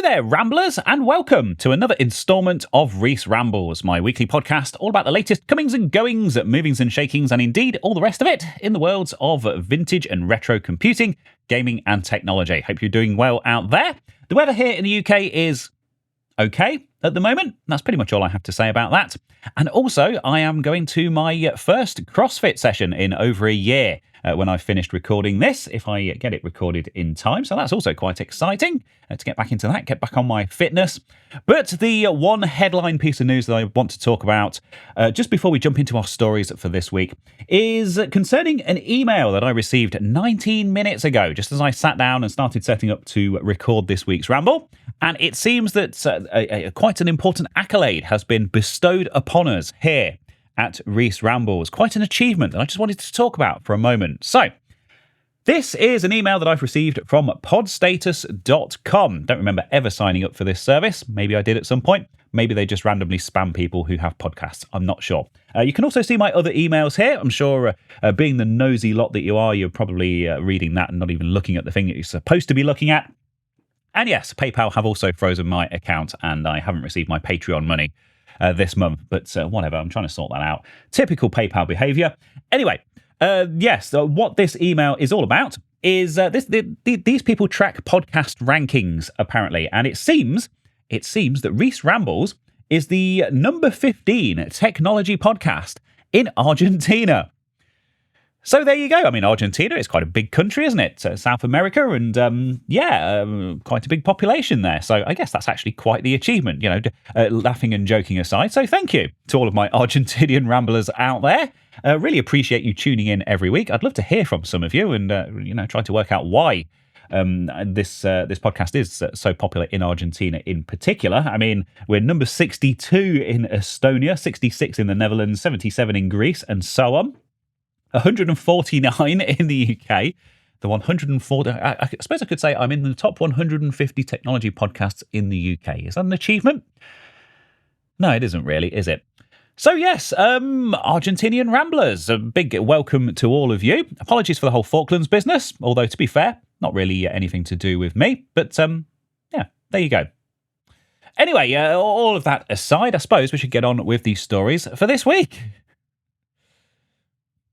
there, Ramblers, and welcome to another instalment of Reese Rambles, my weekly podcast all about the latest comings and goings, movings and shakings, and indeed all the rest of it in the worlds of vintage and retro computing, gaming, and technology. Hope you're doing well out there. The weather here in the UK is okay at the moment. That's pretty much all I have to say about that. And also, I am going to my first CrossFit session in over a year when I've finished recording this, if I get it recorded in time. So that's also quite exciting to get back into that, get back on my fitness. But the one headline piece of news that I want to talk about just before we jump into our stories for this week is concerning an email that I received 19 minutes ago, just as I sat down and started setting up to record this week's Ramble. And it seems that quite an important accolade has been bestowed upon us here at Reese Rambles. Quite an achievement that I just wanted to talk about for a moment. So, this is an email that I've received from podstatus.com. Don't remember ever signing up for this service. Maybe I did at some point. Maybe they just randomly spam people who have podcasts. I'm not sure. You can also see my other emails here. I'm sure being the nosy lot that you are, you're probably reading that and not even looking at the thing that you're supposed to be looking at. And yes, PayPal have also frozen my account and I haven't received my Patreon money this month, but whatever, I'm trying to sort that out. Typical PayPal behavior. Anyway, yes, what this email is all about is these people track podcast rankings, apparently, and it seems that Reese Rambles is the number 15 technology podcast in Argentina. So there you go. I mean, Argentina is quite a big country, isn't it? South America, and quite a big population there. So I guess that's actually quite the achievement, you know, laughing and joking aside. So thank you to all of my Argentinian ramblers out there. Really appreciate you tuning in every week. I'd love to hear from some of you and, try to work out why this podcast is so popular in Argentina in particular. I mean, we're number 62 in Estonia, 66 in the Netherlands, 77 in Greece, and so on. 149 in the UK, the 140. I suppose I could say I'm in the top 150 technology podcasts in the UK. Is that an achievement? No, it isn't really, is it? So yes, Argentinian Ramblers, a big welcome to all of you. Apologies for the whole Falklands business, although to be fair, not really anything to do with me. But there you go. Anyway, all of that aside, I suppose we should get on with these stories for this week.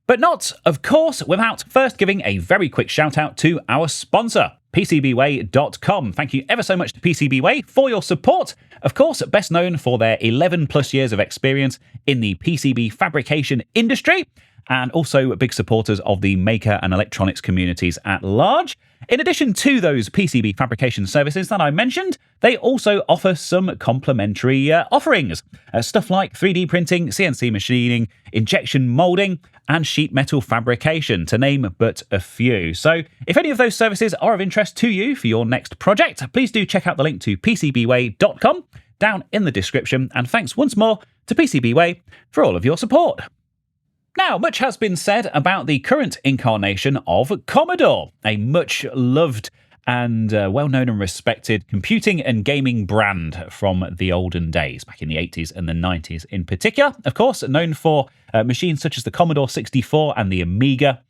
But not, of course, without first giving a very quick shout out to our sponsor, PCBWay.com. Thank you ever so much to PCBWay for your support. Of course, best known for their 11 plus years of experience in the PCB fabrication industry, and also big supporters of the maker and electronics communities at large. In addition to those PCB fabrication services that I mentioned, they also offer some complementary offerings. Stuff like 3D printing, CNC machining, injection molding, and sheet metal fabrication, to name but a few. So if any of those services are of interest to you for your next project, please do check out the link to PCBWay.com down in the description. And thanks once more to PCBWay for all of your support. Now, much has been said about the current incarnation of Commodore, a much loved and well-known and respected computing and gaming brand from the olden days, back in the 80s and the 90s in particular. Of course, known for machines such as the Commodore 64 and the Amiga.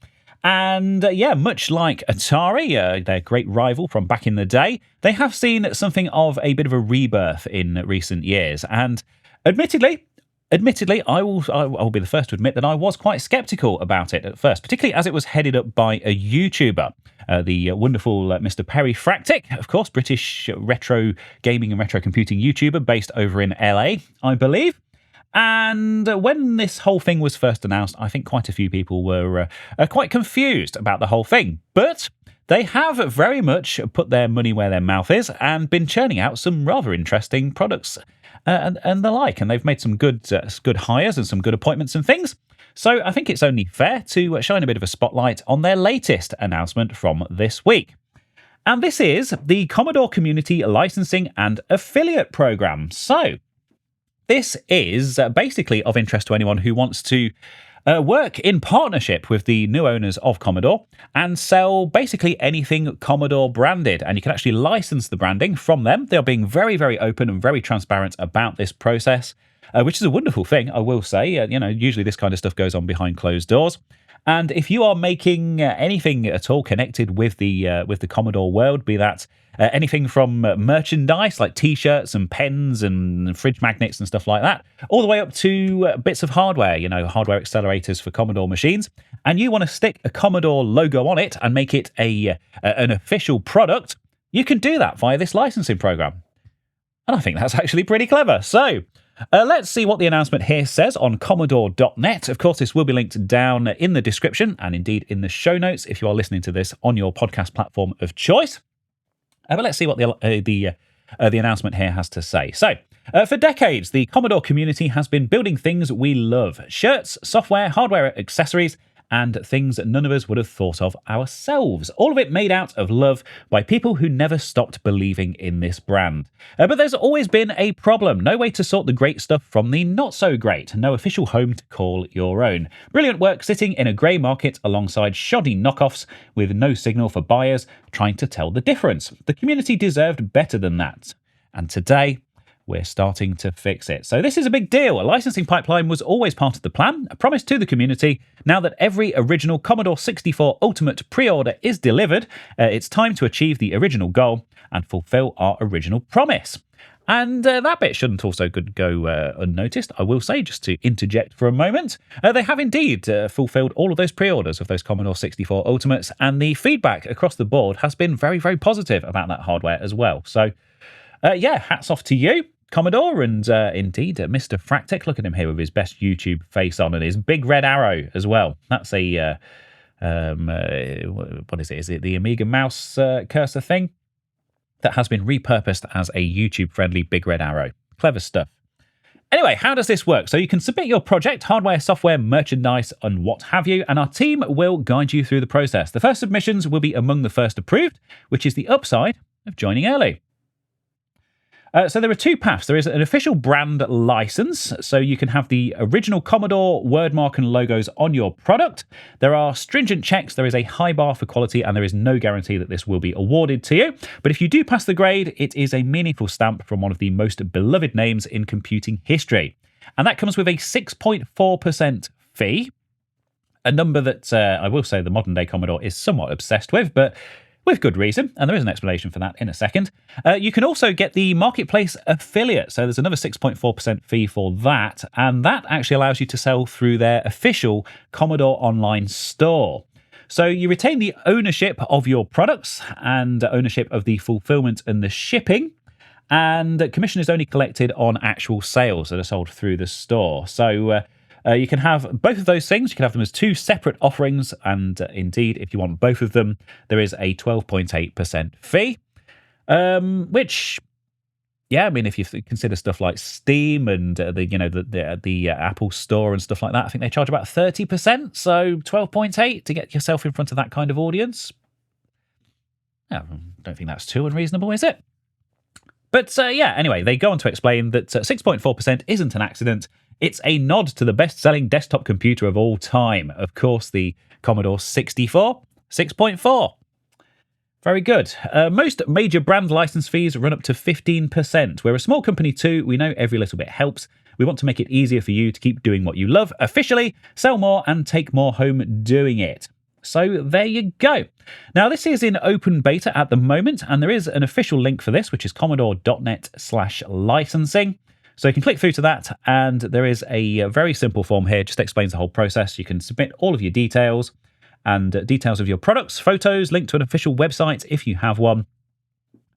And much like Atari, their great rival from back in the day, they have seen something of a bit of a rebirth in recent years. And admittedly, I will be the first to admit that I was quite sceptical about it at first, particularly as it was headed up by a YouTuber, the wonderful Mr. Perry Fractic, of course, British retro gaming and retro computing YouTuber based over in LA, I believe. And when this whole thing was first announced, I think quite a few people were quite confused about the whole thing. But they have very much put their money where their mouth is and been churning out some rather interesting products and the like. And they've made some good hires and some good appointments and things. So I think it's only fair to shine a bit of a spotlight on their latest announcement from this week. And this is the Commodore Community Licensing and Affiliate Program. So this is basically of interest to anyone who wants to work in partnership with the new owners of Commodore and sell basically anything Commodore branded. And you can actually license the branding from them. They're being very, very open and very transparent about this process. which is a wonderful thing, I will say. Usually this kind of stuff goes on behind closed doors. And if you are making anything at all connected with the Commodore world, be that anything from merchandise like T-shirts and pens and fridge magnets and stuff like that, all the way up to bits of hardware, hardware accelerators for Commodore machines, and you want to stick a Commodore logo on it and make it an official product, you can do that via this licensing program. And I think that's actually pretty clever. So let's see what the announcement here says on Commodore.net. Of course, this will be linked down in the description and indeed in the show notes if you are listening to this on your podcast platform of choice. But let's see what the announcement here has to say. So, for decades, the Commodore community has been building things we love. Shirts, software, hardware accessories, and things that none of us would have thought of ourselves. All of it made out of love by people who never stopped believing in this brand. But there's always been a problem. No way to sort the great stuff from the not so great. No official home to call your own. Brilliant work sitting in a grey market alongside shoddy knockoffs with no signal for buyers trying to tell the difference. The community deserved better than that. And today, we're starting to fix it. So this is a big deal. A licensing pipeline was always part of the plan, a promise to the community. Now that every original Commodore 64 Ultimate pre-order is delivered, it's time to achieve the original goal and fulfill our original promise. And that bit shouldn't also go unnoticed, I will say, just to interject for a moment. They have indeed fulfilled all of those pre-orders of those Commodore 64 Ultimates, and the feedback across the board has been very, very positive about that hardware as well. So hats off to you, Commodore, and indeed Mr. Fractic. Look at him here with his best YouTube face on and his big red arrow as well. That's a, what is it? Is it the Amiga mouse cursor thing? That has been repurposed as a YouTube-friendly big red arrow. Clever stuff. Anyway, how does this work? So you can submit your project, hardware, software, merchandise, and what have you, and our team will guide you through the process. The first submissions will be among the first approved, which is the upside of joining early. So there are two paths. There is an official brand license, so you can have the original Commodore wordmark and logos on your product. There are stringent checks, there is a high bar for quality, and there is no guarantee that this will be awarded to you. But if you do pass the grade, it is a meaningful stamp from one of the most beloved names in computing history. And that comes with a 6.4% fee, a number that I will say the modern day Commodore is somewhat obsessed with, but with good reason, and there is an explanation for that in a second. You can also get the Marketplace affiliate, so there's another 6.4% fee for that, and that actually allows you to sell through their official Commodore online store. So you retain the ownership of your products and ownership of the fulfillment and the shipping, and commission is only collected on actual sales that are sold through the store. So you can have both of those things. You can have them as two separate offerings, and indeed, if you want both of them, there is a 12.8% fee, which, yeah, I mean, if you consider stuff like Steam and the Apple Store and stuff like that, I think they charge about 30%, so 12.8 to get yourself in front of that kind of audience. I don't think that's too unreasonable, is it? But anyway, they go on to explain that 6.4% isn't an accident. It's a nod to the best-selling desktop computer of all time. Of course, the Commodore 64, 6.4. Very good. Most major brand license fees run up to 15%. We're a small company too. We know every little bit helps. We want to make it easier for you to keep doing what you love officially, sell more, and take more home doing it. So there you go. Now, this is in open beta at the moment, and there is an official link for this, which is commodore.net/licensing. So you can click through to that, and there is a very simple form here, just explains the whole process. You can submit all of your details and details of your products, photos, link to an official website if you have one,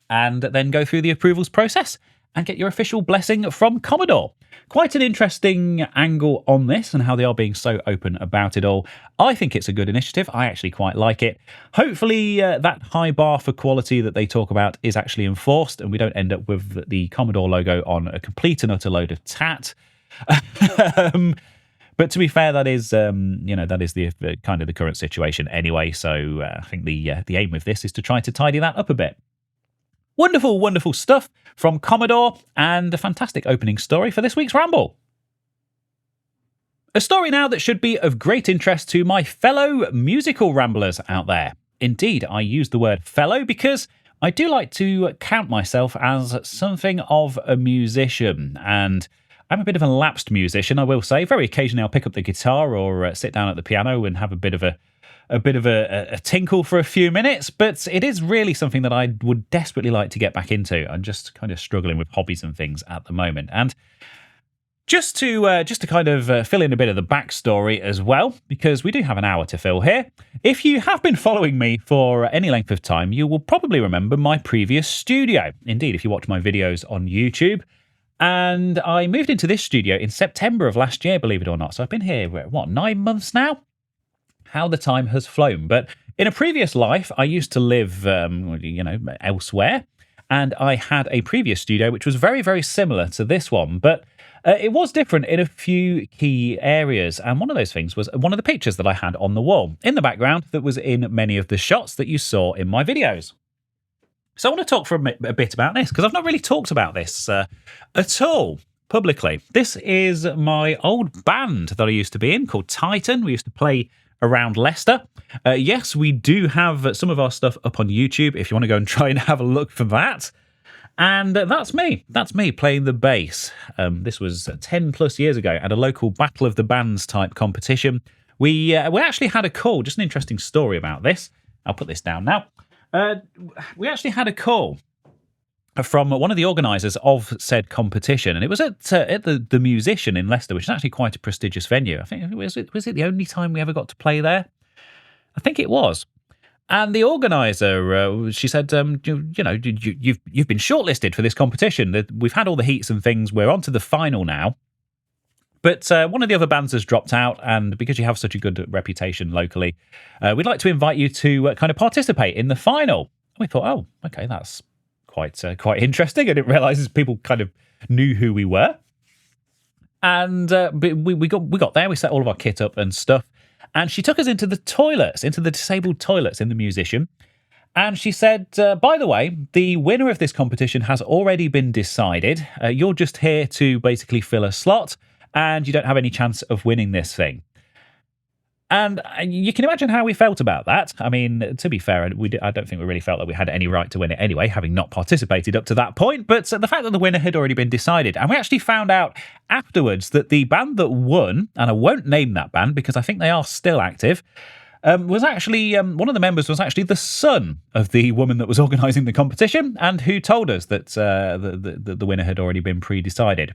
and then go through the approvals process and get your official blessing from Commodore. Quite an interesting angle on this and how they are being so open about it all. I think it's a good initiative. I actually quite like it. Hopefully that high bar for quality that they talk about is actually enforced and we don't end up with the Commodore logo on a complete and utter load of tat. But to be fair, that is the kind of the current situation anyway. So I think the aim with this is to try to tidy that up a bit. Wonderful, wonderful stuff from Commodore, and a fantastic opening story for this week's Ramble. A story now that should be of great interest to my fellow musical ramblers out there. Indeed, I use the word fellow because I do like to count myself as something of a musician, and I'm a bit of a lapsed musician, I will say. Very occasionally I'll pick up the guitar or sit down at the piano and have a bit of a tinkle for a few minutes, but it is really something that I would desperately like to get back into. I'm just kind of struggling with hobbies and things at the moment. And just to kind of fill in a bit of the backstory as well, because we do have an hour to fill here. If you have been following me for any length of time, you will probably remember my previous studio. Indeed, if you watch my videos on YouTube. And I moved into this studio in September of last year, believe it or not. So I've been here, 9 months now? How the time has flown. But in a previous life, I used to live, elsewhere. And I had a previous studio which was very, very similar to this one. But it was different in a few key areas. And one of those things was one of the pictures that I had on the wall in the background that was in many of the shots that you saw in my videos. So I want to talk for a bit about this, because I've not really talked about this at all publicly. This is my old band that I used to be in called Titan. We used to play around Leicester. Yes, we do have some of our stuff up on YouTube if you want to go and try and have a look for that. And that's me. That's me playing the bass. This was 10 plus years ago at a local Battle of the Bands type competition. We actually had a call, just an interesting story about this. I'll put this down now. We actually had a call from one of the organisers of said competition, and it was at the Musician in Leicester, which is actually quite a prestigious venue. I think was it the only time we ever got to play there? I think it was. And the organiser, she said, you've been shortlisted for this competition. We've had all the heats and things. We're on to the final now. But one of the other bands has dropped out, and because you have such a good reputation locally, we'd like to invite you to kind of participate in the final. And we thought, oh, okay, that's quite interesting. I didn't realise people kind of knew who we were. And we got there, we set all of our kit up and stuff, and she took us into the toilets, into the disabled toilets in the Musician. And she said, by the way, the winner of this competition has already been decided. You're just here to basically fill a slot, and you don't have any chance of winning this thing. And you can imagine how we felt about that. I mean, to be fair, I don't think we really felt that we had any right to win it anyway, having not participated up to that point. But the fact that the winner had already been decided, and we actually found out afterwards that the band that won, and I won't name that band because I think they are still active, was actually, one of the members was actually the son of the woman that was organising the competition, and who told us that the winner had already been pre-decided.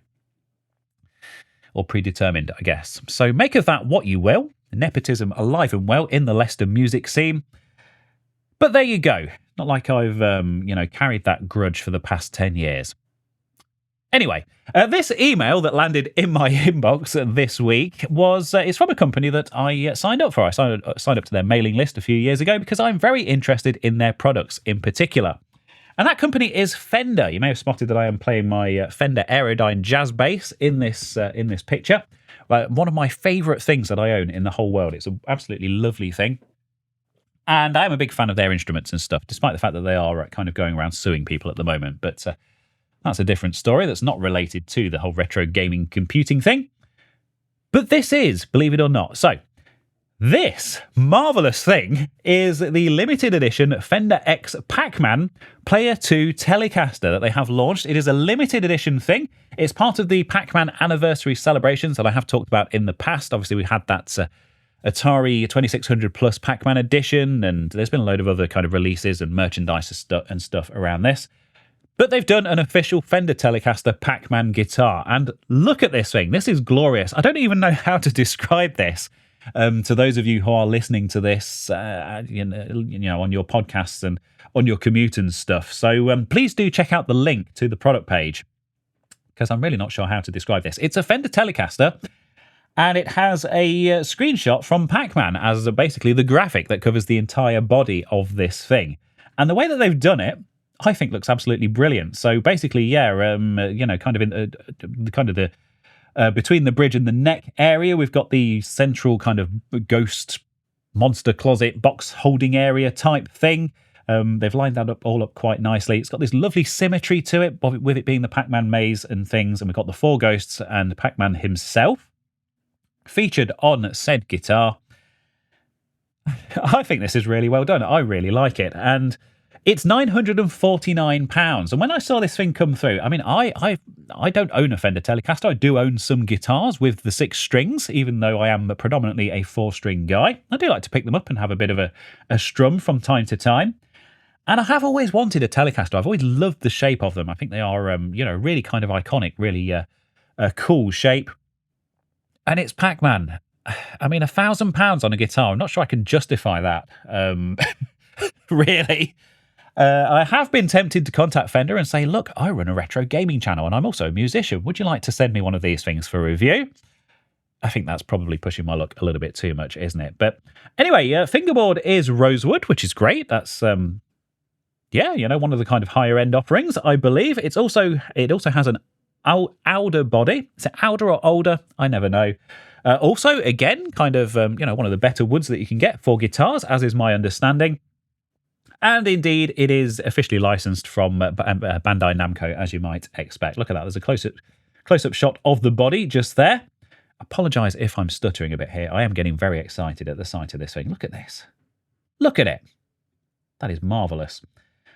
Or predetermined, I guess. So make of that what you will. Nepotism alive and well in the Leicester music scene. But there you go. Not like I've, carried that grudge for the past 10 years. Anyway, this email that landed in my inbox this week is from a company that I signed up for. I signed up to their mailing list a few years ago because I'm very interested in their products in particular. And that company is Fender. You may have spotted that I am playing my Fender Aerodyne jazz bass in this picture. One of my favourite things that I own in the whole world. It's an absolutely lovely thing. And I am a big fan of their instruments and stuff, despite the fact that they are kind of going around suing people at the moment. But that's a different story that's not related to the whole retro gaming computing thing. But this is, believe it or not. So, this marvellous thing is the limited edition Fender X PAC-MAN Player 2 Telecaster that they have launched. It is a limited edition thing. It's part of the PAC-MAN anniversary celebrations that I have talked about in the past. Obviously, we had that Atari 2600 Plus PAC-MAN edition, and there's been a load of other kind of releases and merchandise and stuff around this. But they've done an official Fender Telecaster PAC-MAN guitar, and look at this thing. This is glorious. I don't even know how to describe this. To those of you who are listening to this, on your podcasts and on your commute and stuff. So please do check out the link to the product page, because I'm really not sure how to describe this. It's a Fender Telecaster, and it has a screenshot from PAC-MAN as basically the graphic that covers the entire body of this thing. And the way that they've done it, I think, looks absolutely brilliant. So basically, kind of in the between the bridge and the neck area, we've got the central kind of ghost monster closet box holding area type thing. They've lined that all up quite nicely. It's got this lovely symmetry to it, with it being the Pac-Man maze and things. And we've got the four ghosts and Pac-Man himself featured on said guitar. I think this is really well done. I really like it. And It's £949. And when I saw this thing come through, I mean, I don't own a Fender Telecaster. I do own some guitars with the 6 strings, even though I am predominantly a 4-string guy. I do like to pick them up and have a bit of a strum from time to time. And I have always wanted a Telecaster. I've always loved the shape of them. I think they are, really kind of iconic, really a cool shape. And it's Pac-Man. I mean, £1,000 on a guitar. I'm not sure I can justify that. Really. I have been tempted to contact Fender and say, look, I run a retro gaming channel and I'm also a musician. Would you like to send me one of these things for review? I think that's probably pushing my luck a little bit too much, isn't it? But anyway, fingerboard is rosewood, which is great. That's, one of the kind of higher end offerings, I believe. It also has an alder body. Is it alder or alder? I never know. Also, again, kind of, one of the better woods that you can get for guitars, as is my understanding. And indeed, it is officially licensed from Bandai Namco, as you might expect. Look at that. There's a close-up shot of the body just there. Apologise if I'm stuttering a bit here. I am getting very excited at the sight of this thing. Look at this. Look at it. That is marvellous.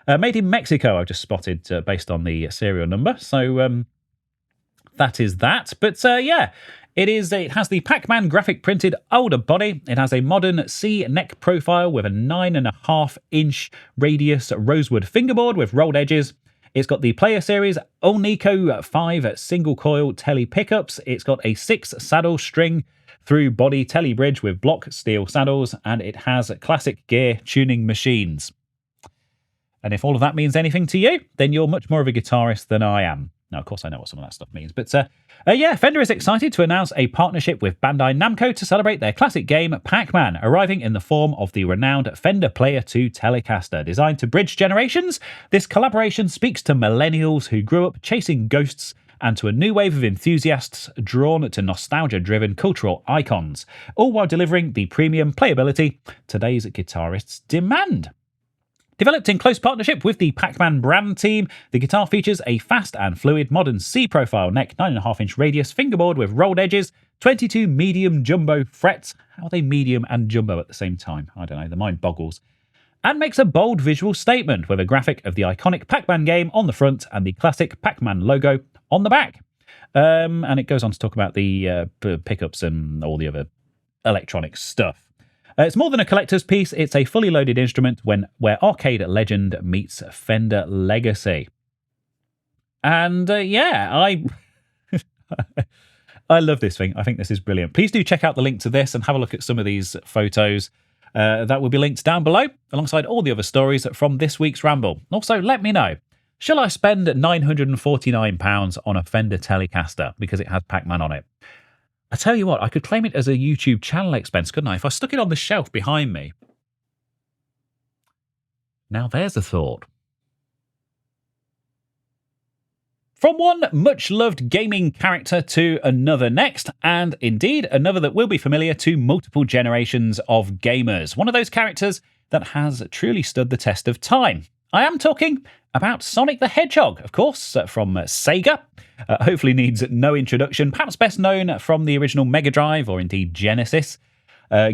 Made in Mexico, I've just spotted based on the serial number. So that is that. But it has the Pac-Man graphic printed older body. It has a modern C neck profile with a 9.5-inch radius rosewood fingerboard with rolled edges. It's got the Player Series Olnico 5 single coil tele pickups. It's got a 6 saddle string through body tele bridge with block steel saddles, and it has classic gear tuning machines. And if all of that means anything to you, then you're much more of a guitarist than I am. Now, of course, I know what some of that stuff means. But Fender is excited to announce a partnership with Bandai Namco to celebrate their classic game, Pac-Man, arriving in the form of the renowned Fender Player 2 Telecaster. Designed to bridge generations, this collaboration speaks to millennials who grew up chasing ghosts and to a new wave of enthusiasts drawn to nostalgia-driven cultural icons, all while delivering the premium playability today's guitarists demand. Developed in close partnership with the Pac-Man brand team, the guitar features a fast and fluid modern C-profile neck, 9.5-inch radius fingerboard with rolled edges, 22 medium jumbo frets. How are they medium and jumbo at the same time? I don't know, the mind boggles. And makes a bold visual statement with a graphic of the iconic Pac-Man game on the front and the classic Pac-Man logo on the back. And it goes on to talk about the pickups and all the other electronic stuff. It's more than a collector's piece. It's a fully loaded instrument where arcade legend meets Fender legacy. And I love this thing. I think this is brilliant. Please do check out the link to this and have a look at some of these photos. That will be linked down below alongside all the other stories from this week's Ramble. Also, let me know, shall I spend £949 on a Fender Telecaster because it has Pac-Man on it? I tell you what, I could claim it as a YouTube channel expense, couldn't I? If I stuck it on the shelf behind me. Now there's a thought. From one much-loved gaming character to another next, and indeed another that will be familiar to multiple generations of gamers. One of those characters that has truly stood the test of time. I am talking about Sonic the Hedgehog, of course, from Sega. Hopefully needs no introduction, perhaps best known from the original Mega Drive or indeed Genesis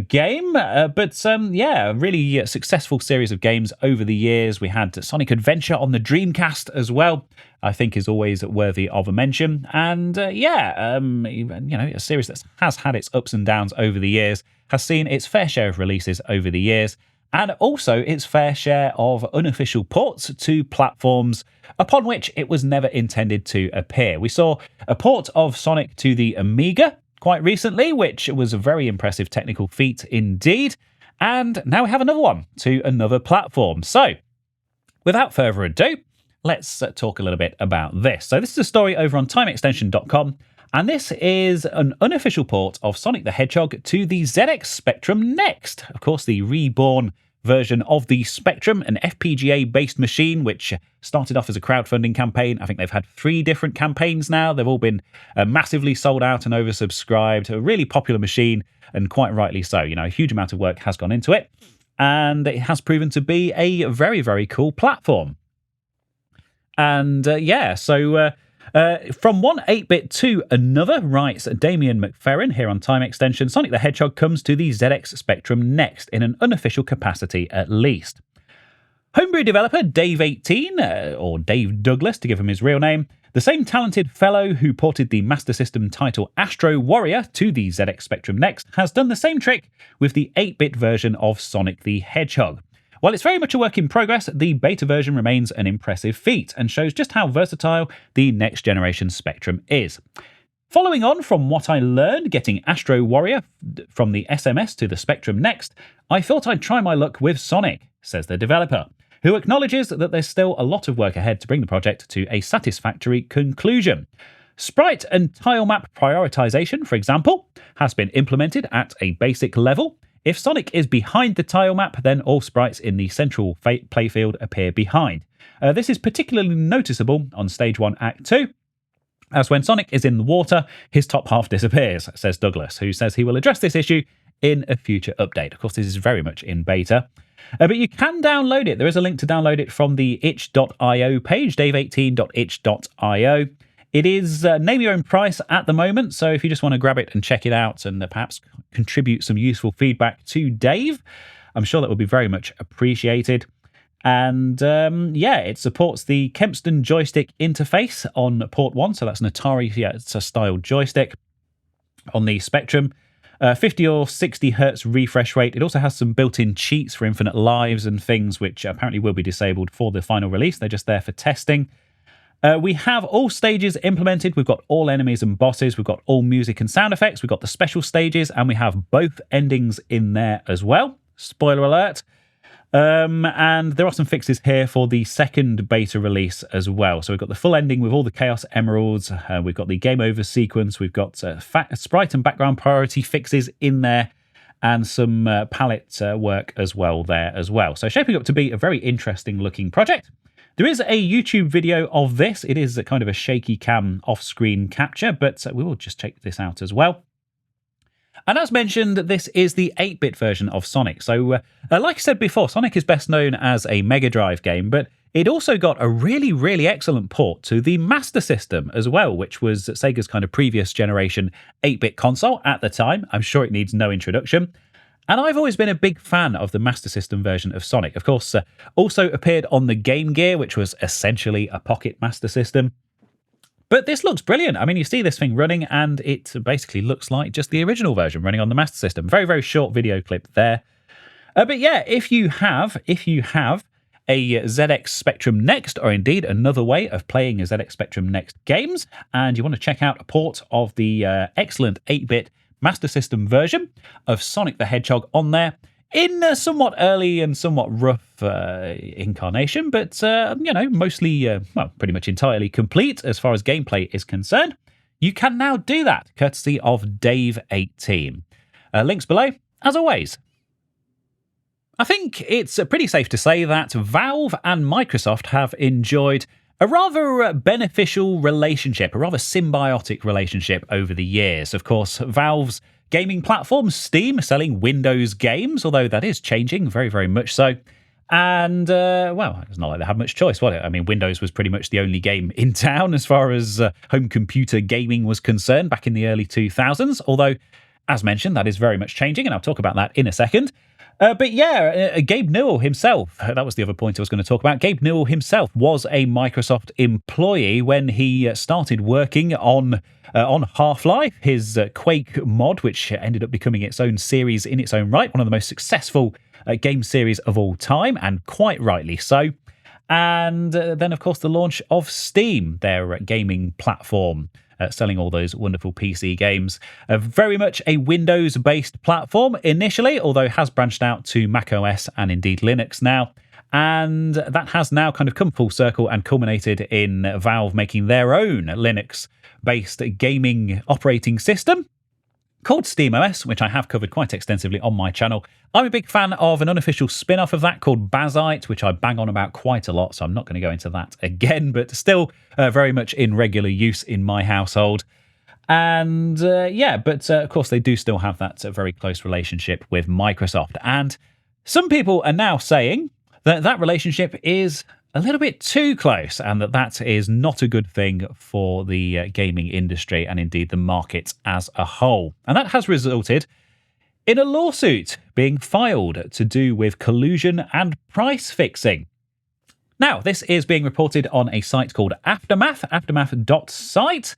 game. But a really successful series of games over the years. We had Sonic Adventure on the Dreamcast as well, I think is always worthy of a mention. And a series that has had its ups and downs over the years, has seen its fair share of releases over the years, and also its fair share of unofficial ports to platforms upon which it was never intended to appear. We saw a port of Sonic to the Amiga quite recently, which was a very impressive technical feat indeed, and now we have another one to another platform. So, without further ado, let's talk a little bit about this. So this is a story over on timeextension.com, and this is an unofficial port of Sonic the Hedgehog to the ZX Spectrum Next. Of course, the reborn version of the Spectrum, an FPGA-based machine, which started off as a crowdfunding campaign. I think they've had 3 different campaigns now. They've all been massively sold out and oversubscribed. A really popular machine, and quite rightly so. You know, a huge amount of work has gone into it, and it has proven to be a very, very cool platform. And from one 8-bit to another, writes Damien McFerrin here on Time Extension, Sonic the Hedgehog comes to the ZX Spectrum Next, in an unofficial capacity at least. Homebrew developer Dave18, or Dave Douglas to give him his real name, the same talented fellow who ported the Master System title Astro Warrior to the ZX Spectrum Next, has done the same trick with the 8-bit version of Sonic the Hedgehog. While it's very much a work in progress, the beta version remains an impressive feat and shows just how versatile the next generation Spectrum is. Following on from what I learned getting Astro Warrior from the SMS to the Spectrum Next, I thought I'd try my luck with Sonic, says the developer, who acknowledges that there's still a lot of work ahead to bring the project to a satisfactory conclusion. Sprite and tile map prioritization, for example, has been implemented at a basic level. If Sonic is behind the tile map, then all sprites in the central playfield appear behind. This is particularly noticeable on Stage 1 Act 2, as when Sonic is in the water, his top half disappears, says Douglas, who says he will address this issue in a future update. Of course, this is very much in beta. But you can download it. There is a link to download it from the itch.io page, dave18.itch.io. It is name your own price at the moment, so if you just want to grab it and check it out and perhaps contribute some useful feedback to Dave, I'm sure that would be very much appreciated. And it supports the Kempston joystick interface on port 1, so that's an Atari it's a style joystick on the Spectrum. 50 or 60 hertz refresh rate. It also has some built-in cheats for infinite lives and things which apparently will be disabled for the final release. They're just there for testing. We have all stages implemented. We've got all enemies and bosses. We've got all music and sound effects. We've got the special stages, and we have both endings in there as well. Spoiler alert. And there are some fixes here for the second beta release as well. So we've got the full ending with all the Chaos Emeralds. We've got the game over sequence. We've got sprite and background priority fixes in there, and some palette work as well there as well. So shaping up to be a very interesting looking project. There is a YouTube video of this. It is a kind of a shaky cam off-screen capture, but we will just check this out as well. And as mentioned, this is the 8-bit version of Sonic. So, like I said before, Sonic is best known as a Mega Drive game, but it also got a really, really excellent port to the Master System as well, which was Sega's kind of previous generation 8-bit console at the time. I'm sure it needs no introduction. And I've always been a big fan of the Master System version of Sonic. Of course, also appeared on the Game Gear, which was essentially a pocket Master System. But this looks brilliant. I mean, you see this thing running, and it basically looks like just the original version running on the Master System. Very, very short video clip there. But yeah, if you have a ZX Spectrum Next, or indeed another way of playing a ZX Spectrum Next games, and you want to check out a port of the excellent 8-bit Master System version of Sonic the Hedgehog on there, in a somewhat early and somewhat rough incarnation, but, mostly, pretty much entirely complete as far as gameplay is concerned, you can now do that, courtesy of Dave18. Links below, as always. I think it's pretty safe to say that Valve and Microsoft have enjoyed a rather beneficial relationship, a rather symbiotic relationship over the years. Of course, Valve's gaming platform, Steam, selling Windows games, although that is changing very, very much so. And, it's not like they had much choice, was it? I mean, Windows was pretty much the only game in town as far as home computer gaming was concerned back in the early 2000s, although, as mentioned, that is very much changing, and I'll talk about that in a second. Gabe Newell himself, that was the other point I was going to talk about. Gabe Newell himself was a Microsoft employee when he started working on Half-Life, his Quake mod, which ended up becoming its own series in its own right, one of the most successful game series of all time, and quite rightly so. And then, of course, the launch of Steam, their gaming platform, selling all those wonderful PC games. Very much a Windows-based platform initially, although has branched out to macOS and indeed Linux now. And that has now kind of come full circle and culminated in Valve making their own Linux-based gaming operating system called SteamOS, which I have covered quite extensively on my channel. I'm a big fan of an unofficial spin-off of that called Bazite, which I bang on about quite a lot, so I'm not going to go into that again, but still very much in regular use in my household. And of course they do still have that very close relationship with Microsoft. And some people are now saying that that relationship is a little bit too close, and that is not a good thing for the gaming industry and indeed the market as a whole. And that has resulted in a lawsuit being filed to do with collusion and price fixing. Now, this is being reported on a site called Aftermath, aftermath.site.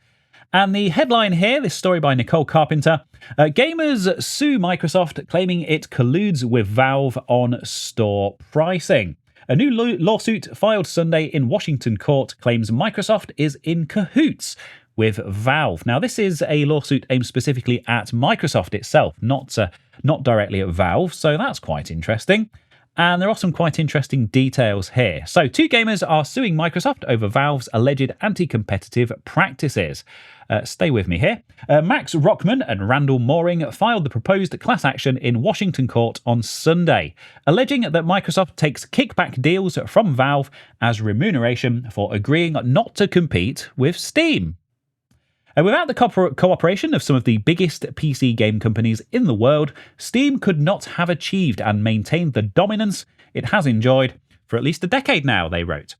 And the headline here, this story by Nicole Carpenter, gamers sue Microsoft claiming it colludes with Valve on store pricing. A new lawsuit filed Sunday in Washington court claims Microsoft is in cahoots with Valve. Now, this is a lawsuit aimed specifically at Microsoft itself, not directly at Valve, so that's quite interesting. And there are some quite interesting details here. So, two gamers are suing Microsoft over Valve's alleged anti-competitive practices. Stay with me here. Max Rockman and Randall Mooring filed the proposed class action in Washington court on Sunday, alleging that Microsoft takes kickback deals from Valve as remuneration for agreeing not to compete with Steam. Without the cooperation of some of the biggest PC game companies in the world, Steam could not have achieved and maintained the dominance it has enjoyed for at least a decade now, they wrote.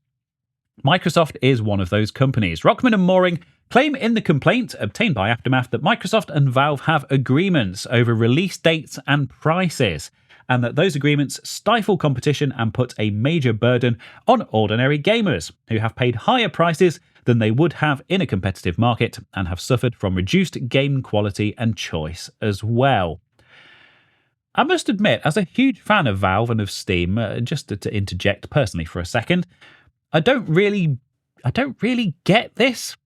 Microsoft is one of those companies. Rockman and Mooring claim in the complaint obtained by Aftermath that Microsoft and Valve have agreements over release dates and prices, and that those agreements stifle competition and put a major burden on ordinary gamers who have paid higher prices than they would have in a competitive market and have suffered from reduced game quality and choice as well. I must admit, as a huge fan of Valve and of Steam, just to interject personally for a second, I don't really get this.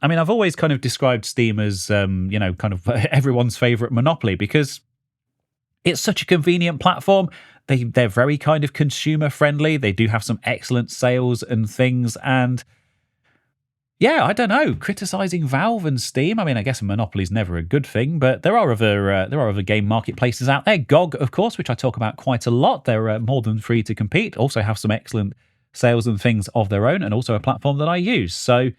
I mean, I've always kind of described Steam as, kind of everyone's favourite monopoly because it's such a convenient platform. They're very kind of consumer friendly. They do have some excellent sales and things. And yeah, I don't know, criticising Valve and Steam. I mean, I guess a monopoly is never a good thing, but there are other game marketplaces out there. GOG, of course, which I talk about quite a lot. They're more than free to compete. Also have some excellent sales and things of their own, and also a platform that I use. So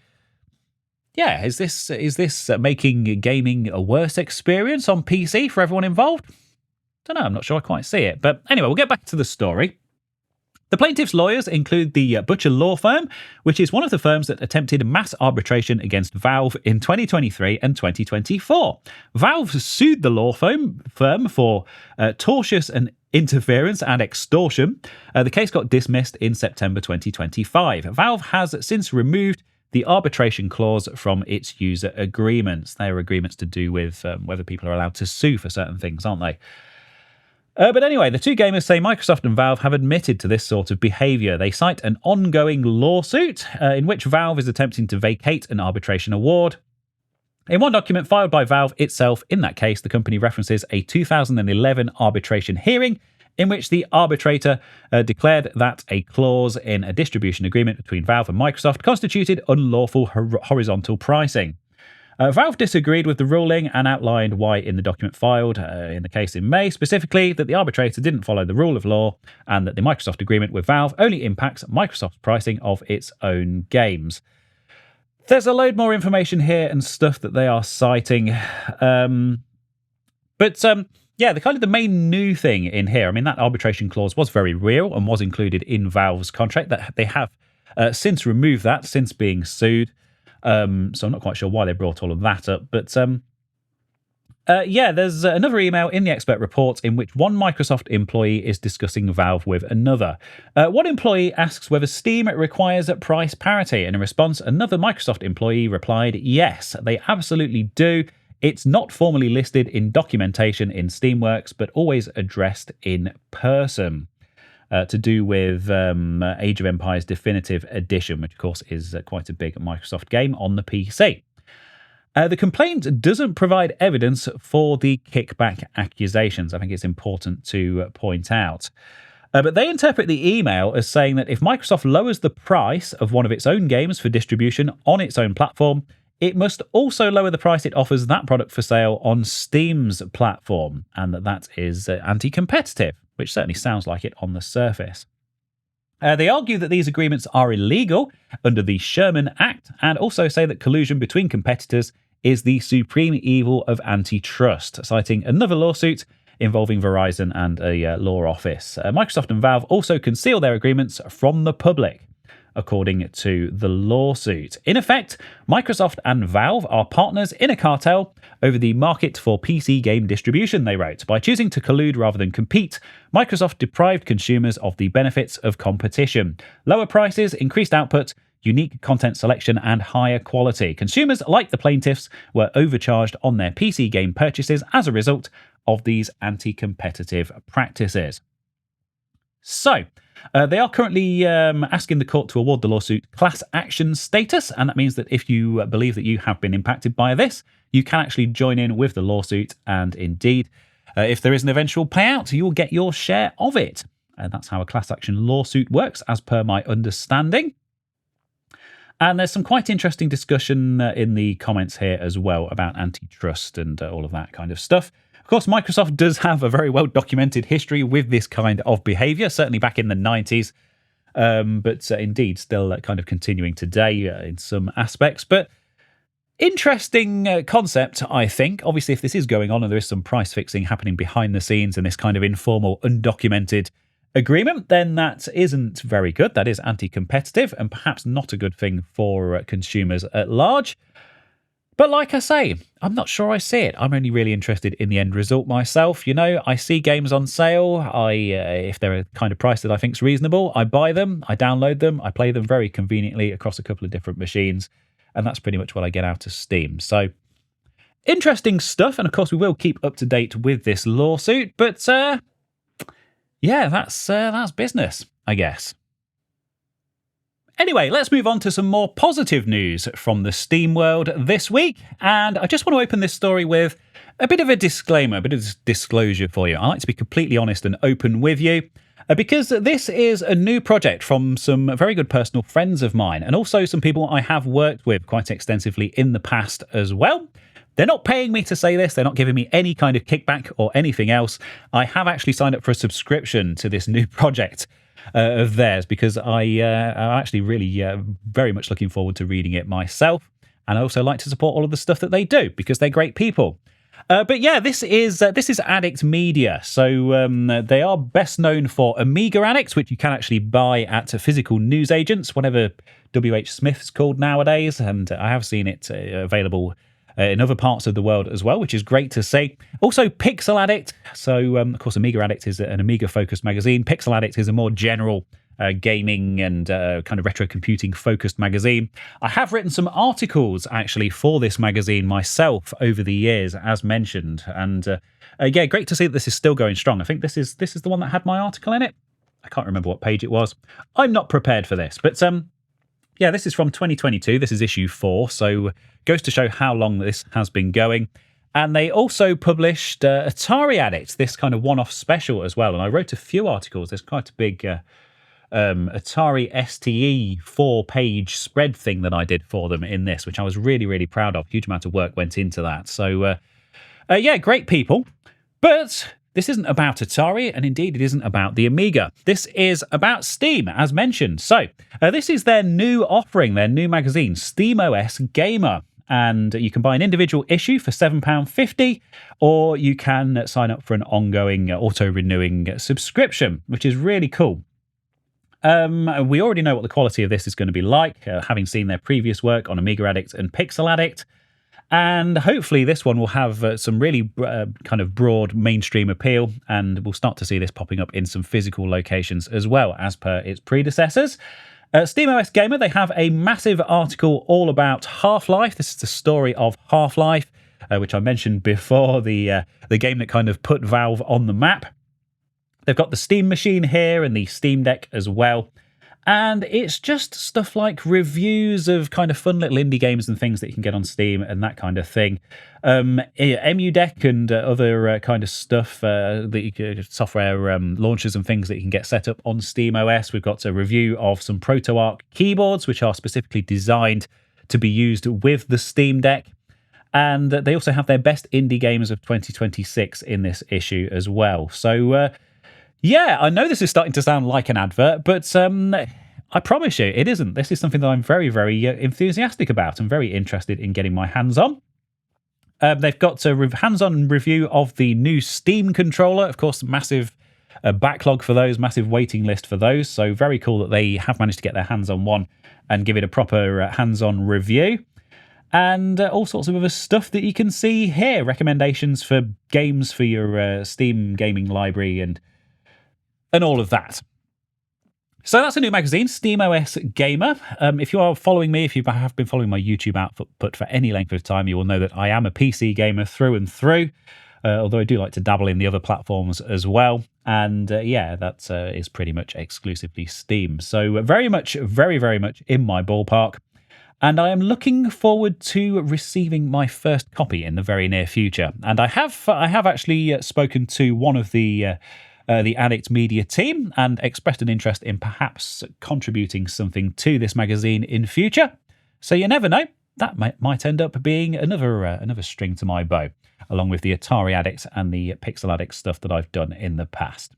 yeah, is this making gaming a worse experience on PC for everyone involved? Don't know, I'm not sure I quite see it. But anyway, we'll get back to the story. The plaintiffs' lawyers include the Butcher Law Firm, which is one of the firms that attempted mass arbitration against Valve in 2023 and 2024. Valve sued the law firm for tortious and interference and extortion. The case got dismissed in September 2025. Valve has since removed the arbitration clause from its user agreements. They are agreements to do with whether people are allowed to sue for certain things, aren't they? But anyway, the two gamers say Microsoft and Valve have admitted to this sort of behaviour. They cite an ongoing lawsuit in which Valve is attempting to vacate an arbitration award. In one document filed by Valve itself, in that case, the company references a 2011 arbitration hearing in which the arbitrator declared that a clause in a distribution agreement between Valve and Microsoft constituted unlawful horizontal pricing. Valve disagreed with the ruling and outlined why in the document filed in the case in May, specifically that the arbitrator didn't follow the rule of law and that the Microsoft agreement with Valve only impacts Microsoft's pricing of its own games. There's a load more information here and stuff that they are citing. Yeah, the main new thing in here, I mean, that arbitration clause was very real and was included in Valve's contract. That they have since removed that, since being sued. So I'm not quite sure why they brought all of that up. But there's another email in the expert report in which one Microsoft employee is discussing Valve with another. One employee asks whether Steam requires price parity. And in response, another Microsoft employee replied, yes, they absolutely do. It's not formally listed in documentation in Steamworks, but always addressed in person. To do with Age of Empires Definitive Edition, which of course is quite a big Microsoft game on the PC. The complaint doesn't provide evidence for the kickback accusations. I think it's important to point out. But they interpret the email as saying that if Microsoft lowers the price of one of its own games for distribution on its own platform, it must also lower the price it offers that product for sale on Steam's platform, and that is anti-competitive, which certainly sounds like it on the surface. They argue that these agreements are illegal under the Sherman Act and also say that collusion between competitors is the supreme evil of antitrust, citing another lawsuit involving Verizon and a law office. Microsoft and Valve also conceal their agreements from the public. according to the lawsuit. In effect, Microsoft and Valve are partners in a cartel over the market for PC game distribution, they wrote. By choosing to collude rather than compete, Microsoft deprived consumers of the benefits of competition. Lower prices, increased output, unique content selection, and higher quality. Consumers, like the plaintiffs, were overcharged on their PC game purchases as a result of these anti-competitive practices. So, they are currently asking the court to award the lawsuit class action status, and that means that if you believe that you have been impacted by this, you can actually join in with the lawsuit, and indeed, if there is an eventual payout, you will get your share of it. And that's how a class action lawsuit works, as per my understanding. And there's some quite interesting discussion in the comments here as well about antitrust and all of that kind of stuff. Of course, Microsoft does have a very well-documented history with this kind of behaviour, certainly back in the 90s, but indeed still kind of continuing today in some aspects. But interesting concept, I think. Obviously, if this is going on and there is some price fixing happening behind the scenes in this kind of informal, undocumented agreement, then that isn't very good. That is anti-competitive and perhaps not a good thing for consumers at large. But like I say, I'm not sure I see it. I'm only really interested in the end result myself. You know, I see games on sale. If they're a kind of price that I think is reasonable, I buy them, I download them, I play them very conveniently across a couple of different machines. And that's pretty much what I get out of Steam. So interesting stuff. And of course, we will keep up to date with this lawsuit. But yeah, that's business, I guess. Anyway, let's move on to some more positive news from the Steam world this week. And I just want to open this story with a bit of a disclaimer, a bit of disclosure for you. I like to be completely honest and open with you, because this is a new project from some very good personal friends of mine, and also some people I have worked with quite extensively in the past as well. They're not paying me to say this. They're not giving me any kind of kickback or anything else. I have actually signed up for a subscription to this new project of theirs because I'm actually really very much looking forward to reading it myself. And I also like to support all of the stuff that they do because they're great people. But yeah, this is Addict Media. So they are best known for Amiga Addict, which you can actually buy at physical newsagents, whatever W.H. Smith's called nowadays. And I have seen it available in other parts of the world as well, which is great to see. Also, Pixel Addict. So, of course, Amiga Addict is an Amiga-focused magazine. Pixel Addict is a more general gaming and kind of retro computing-focused magazine. I have written some articles, actually, for this magazine myself over the years, as mentioned. And, yeah, great to see that this is still going strong. I think this is the one that had my article in it. I can't remember what page it was. I'm not prepared for this, but yeah, this is from 2022. This is issue 4, so goes to show how long this has been going. And they also published Atari Addict, this kind of one-off special as well. And I wrote a few articles. There's quite a big Atari STE 4-page spread thing that I did for them in this, which I was really, really proud of. Huge amount of work went into that. So, yeah, great people. But this isn't about Atari, and indeed it isn't about the Amiga. This is about Steam, as mentioned. So, this is their new offering, their new magazine, SteamOS Gamer. And you can buy an individual issue for £7.50, or you can sign up for an ongoing, auto-renewing subscription, which is really cool. We already know what the quality of this is going to be like, having seen their previous work on Amiga Addict and Pixel Addict. And hopefully this one will have some really kind of broad mainstream appeal, and we'll start to see this popping up in some physical locations as well, as per its predecessors. SteamOS Gamer, they have a massive article all about Half-Life. This is the story of Half-Life, which I mentioned before, the game that kind of put Valve on the map. They've got the Steam Machine here and the Steam Deck as well. And it's just stuff like reviews of kind of fun little indie games and things that you can get on Steam and that kind of thing. EmuDeck and other kind of stuff, software launchers and things that you can get set up on SteamOS. We've got a review of some ProtoArch keyboards, which are specifically designed to be used with the Steam Deck. And they also have their best indie games of 2026 in this issue as well. So, yeah, I know this is starting to sound like an advert, but I promise you it isn't. This is something that I'm very, very enthusiastic about. I'm very interested in getting my hands on. They've got a hands-on review of the new Steam controller. Of course, massive a backlog for those, massive waiting list for those. So very cool that they have managed to get their hands on one and give it a proper hands-on review. And all sorts of other stuff that you can see here. Recommendations for games for your Steam gaming library and all of that. So that's a new magazine, SteamOS Gamer. If you are following me, if you have been following my YouTube output for any length of time, you will know that I am a PC gamer through and through, although I do like to dabble in the other platforms as well. And yeah, that is pretty much exclusively Steam. So very much in my ballpark. And I am looking forward to receiving my first copy in the very near future. And I have actually spoken to one of the Addict Media team and expressed an interest in perhaps contributing something to this magazine in future. So you never know, that might end up being another string to my bow, along with the Atari Addict and the Pixel Addict stuff that I've done in the past.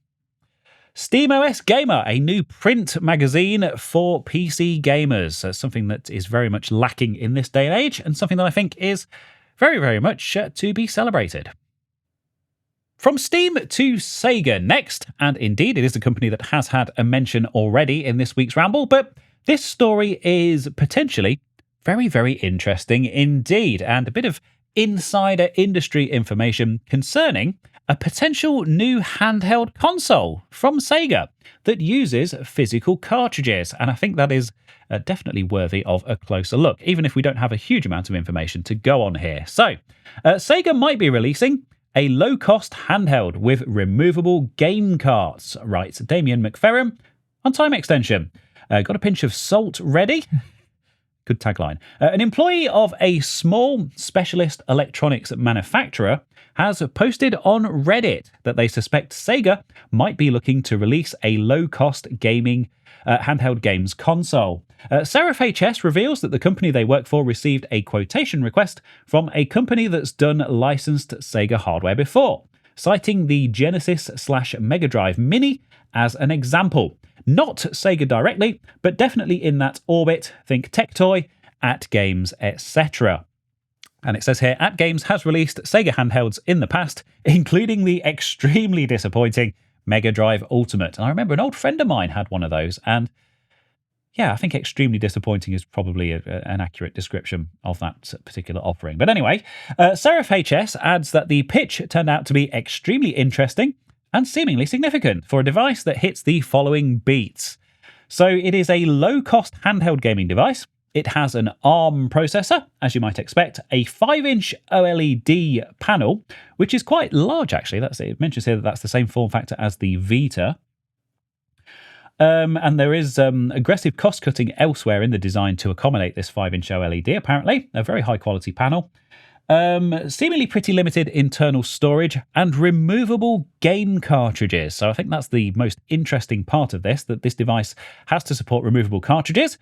SteamOS Gamer, a new print magazine for PC gamers, something that is very much lacking in this day and age, and something that I think is very much to be celebrated. From Steam to Sega next, and indeed it is a company that has had a mention already in this week's Ramble, but this story is potentially very interesting indeed, and a bit of insider industry information concerning a potential new handheld console from Sega that uses physical cartridges, and I think that is definitely worthy of a closer look, even if we don't have a huge amount of information to go on here. So, Sega might be releasing a low-cost handheld with removable game carts, writes Damien McFerrin on Time Extension. Got a pinch of salt ready? Good tagline. An employee of a small specialist electronics manufacturer has posted on Reddit that they suspect Sega might be looking to release a low-cost gaming handheld games console. Seraph HS reveals that the company they work for received a quotation request from a company that's done licensed Sega hardware before, citing the Genesis/Mega Drive Mini as an example. Not Sega directly, but definitely in that orbit, think Tectoy, AtGames, etc. And it says here, AtGames has released Sega handhelds in the past, including the extremely disappointing Mega Drive Ultimate. And I remember an old friend of mine had one of those, and yeah, I think extremely disappointing is probably an accurate description of that particular offering. But anyway, Seraph HS adds that the pitch turned out to be extremely interesting and seemingly significant for a device that hits the following beats. So it is a low-cost handheld gaming device. It has an ARM processor, as you might expect, a 5-inch OLED panel, which is quite large, actually. It mentions here that that's the same form factor as the Vita. And there is aggressive cost-cutting elsewhere in the design to accommodate this 5-inch OLED, apparently. A very high-quality panel. Seemingly pretty limited internal storage and removable game cartridges. So I think that's the most interesting part of this, that this device has to support removable cartridges.